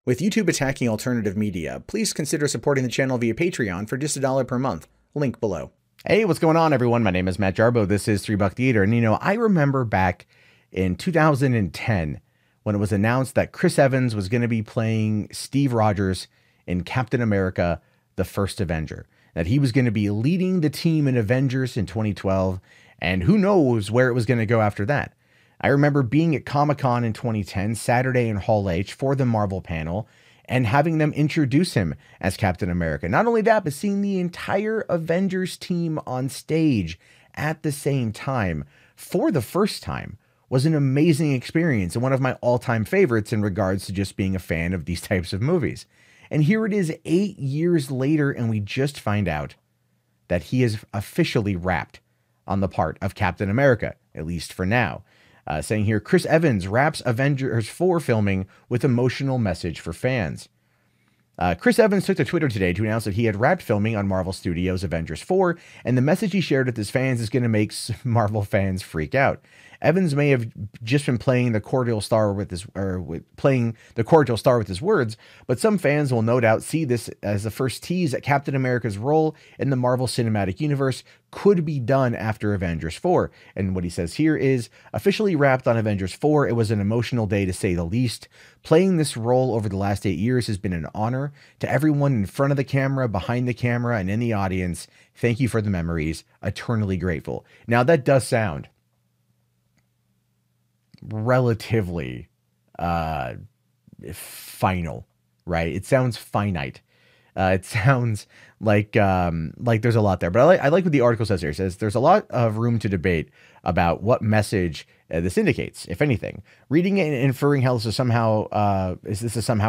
With YouTube attacking alternative media, please consider supporting the channel via Patreon for just $1 per month. Link below. Hey, what's going on, everyone? My name is Matt Jarbo. This is $3 Theater. And, I remember back in 2010 when it was announced that Chris Evans was going to be playing Steve Rogers in Captain America, the First Avenger, that he was going to be leading the team in Avengers in 2012, and who knows where it was going to go after that. I remember being at Comic-Con in 2010, Saturday in Hall H for the Marvel panel, and having them introduce him as Captain America. Not only that, but seeing the entire Avengers team on stage at the same time for the first time was an amazing experience and one of my all-time favorites in regards to just being a fan of these types of movies. And here it is 8 years later, and we just find out that he is officially wrapped on the part of Captain America, at least for now. Saying here, Chris Evans wraps Avengers 4 filming with emotional message for fans. Chris Evans took to Twitter today to announce that he had wrapped filming on Marvel Studios' Avengers 4, and the message he shared with his fans is going to make Marvel fans freak out. Evans may have just been playing the cordial star with his words, but some fans will no doubt see this as the first tease that Captain America's role in the Marvel Cinematic Universe could be done after Avengers 4. And what he says here is, officially wrapped on Avengers 4, it was an emotional day to say the least. Playing this role over the last 8 years has been an honor. To everyone in front of the camera, behind the camera, and in the audience, thank you for the memories. Eternally grateful. Now that does sound relatively final, right? It sounds finite. It sounds like there's a lot there, but I like what the article says here. It says there's a lot of room to debate about what message this indicates, if anything. Reading it and inferring how this is somehow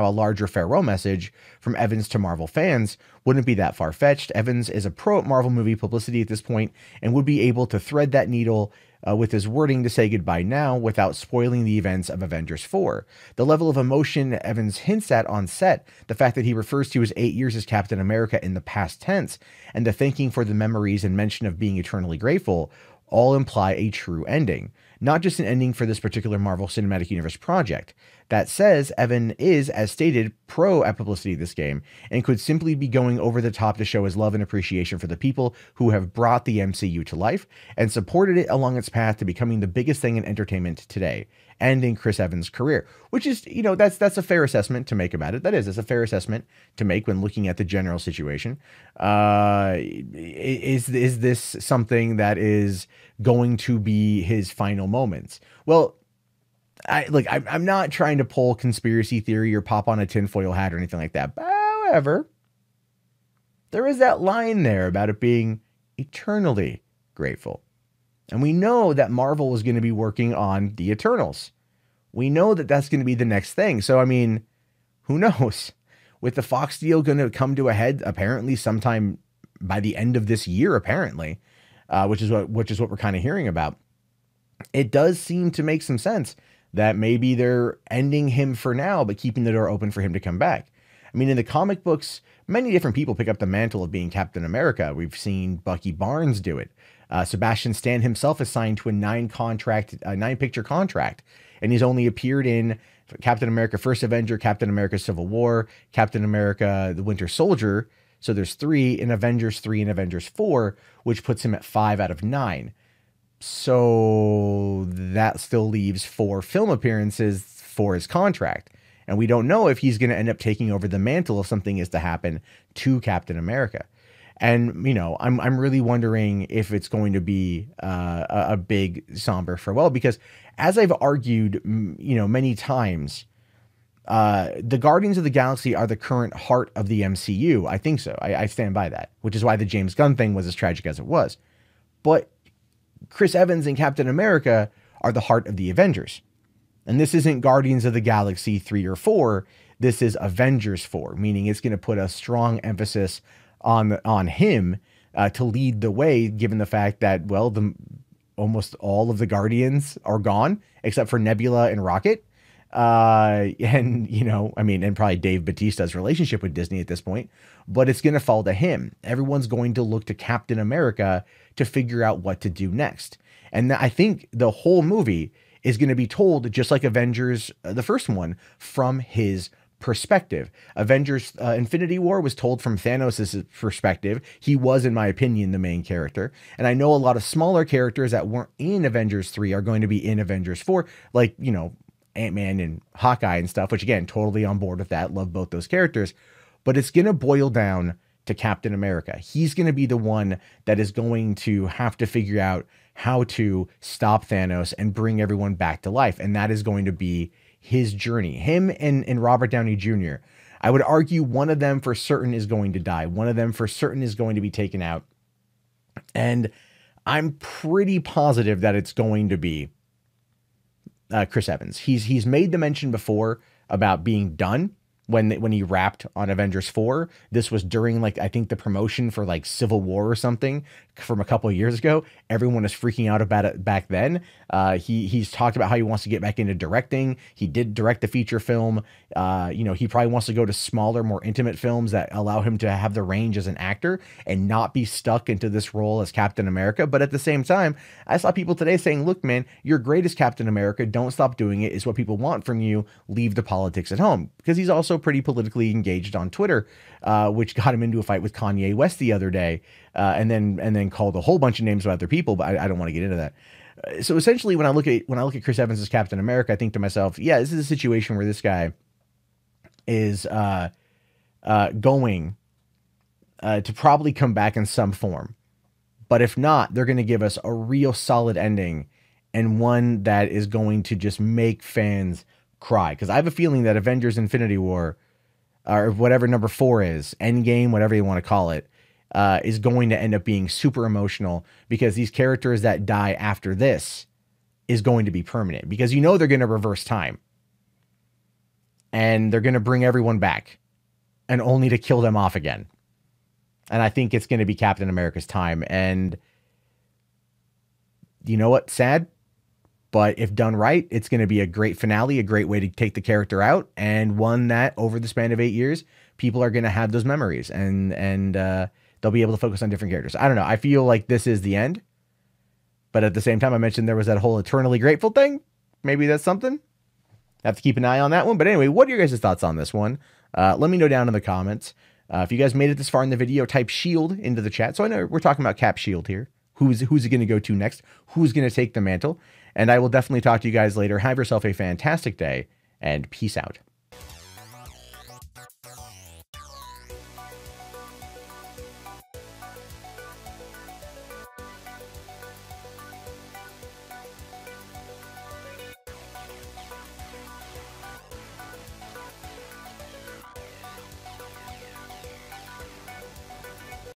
a larger farewell message from Evans to Marvel fans wouldn't be that far-fetched. Evans is a pro at Marvel movie publicity at this point and would be able to thread that needle with his wording to say goodbye now without spoiling the events of Avengers 4. The level of emotion Evans hints at on set, the fact that he refers to his 8 years as Captain America in the past tense, and the thanking for the memories and mention of being eternally grateful all imply a true ending, not just an ending for this particular Marvel Cinematic Universe project. That says Evan is, as stated, pro at publicity of this game, and could simply be going over the top to show his love and appreciation for the people who have brought the MCU to life and supported it along its path to becoming the biggest thing in entertainment today, ending Chris Evans' career. Which is, that's a fair assessment to make about it. That's a fair assessment to make when looking at the general situation. Is this something that is going to be his final moments? Well, I'm not trying to pull conspiracy theory or pop on a tinfoil hat or anything like that. But however, there is that line there about it being eternally grateful. And we know that Marvel was going to be working on the Eternals. We know that that's going to be the next thing. So, who knows? With the Fox deal going to come to a head, apparently sometime by the end of this year, apparently, which is what we're kind of hearing about. It does seem to make some sense that maybe they're ending him for now, but keeping the door open for him to come back. In the comic books, many different people pick up the mantle of being Captain America. We've seen Bucky Barnes do it. Sebastian Stan himself is signed to a 9-picture contract, and he's only appeared in Captain America First Avenger, Captain America Civil War, Captain America The Winter Soldier. So there's 3 in Avengers 3 and Avengers 4, which puts him at 5 out of 9. So that still leaves 4 film appearances for his contract. And we don't know if he's going to end up taking over the mantle if something is to happen to Captain America. And, I'm really wondering if it's going to be a big somber farewell, because as I've argued, many times, the Guardians of the Galaxy are the current heart of the MCU. I think so. I stand by that, which is why the James Gunn thing was as tragic as it was. But Chris Evans and Captain America are the heart of the Avengers. And this isn't Guardians of the Galaxy 3 or 4. This is Avengers 4, meaning it's going to put a strong emphasis on him to lead the way, given the fact that, well, almost all of the Guardians are gone, except for Nebula and Rocket. And probably Dave Bautista's relationship with Disney at this point, but it's going to fall to him. Everyone's going to look to Captain America to figure out what to do next. And I think the whole movie is going to be told, just like Avengers, the first one, from his perspective. Avengers Infinity War was told from Thanos' perspective. He was, in my opinion, the main character. And I know a lot of smaller characters that weren't in Avengers 3 are going to be in Avengers 4, like, you know, Ant-Man and Hawkeye and stuff, which again, totally on board with that. Love both those characters. But it's going to boil down to Captain America. He's going to be the one that is going to have to figure out how to stop Thanos and bring everyone back to life. And that is going to be his journey. Him and Robert Downey Jr. I would argue one of them for certain is going to die. One of them for certain is going to be taken out. And I'm pretty positive that it's going to be Chris Evans. He's made the mention before about being done when he rapped on Avengers 4. This was during, like, I think the promotion for like Civil War or something from a couple of years ago. Everyone was freaking out about it back then. He's talked about how he wants to get back into directing. He did direct the feature film. You know, he probably wants to go to smaller, more intimate films that allow him to have the range as an actor and not be stuck into this role as Captain America. But at the same time, I saw people today saying, look, man, you're great as Captain America. Don't stop doing it. It's what people want from you. Leave the politics at home. Because he's also pretty politically engaged on Twitter, which got him into a fight with Kanye West the other day, and then called a whole bunch of names of other people, but I don't want to get into that. So essentially, when I look at Chris Evans as Captain America, I think to myself, yeah, this is a situation where this guy is going to probably come back in some form. But if not, they're going to give us a real solid ending, and one that is going to just make fans cry. Because I have a feeling that Avengers Infinity War, or whatever number 4 is, Endgame, whatever you want to call it, is going to end up being super emotional, because these characters that die after this is going to be permanent, because you know they're going to reverse time and they're going to bring everyone back and only to kill them off again. And I think it's going to be Captain America's time. And you know what? Sad. But if done right, it's going to be a great finale, a great way to take the character out, and one that over the span of 8 years, people are going to have those memories, and they'll be able to focus on different characters. I don't know. I feel like this is the end. But at the same time, I mentioned there was that whole eternally grateful thing. Maybe that's something. Have to keep an eye on that one. But anyway, what are your guys' thoughts on this one? Let me know down in the comments. If you guys made it this far in the video, type SHIELD into the chat. So I know we're talking about Cap Shield here. Who's it going to go to next? Who's going to take the mantle? And I will definitely talk to you guys later. Have yourself a fantastic day, and peace out.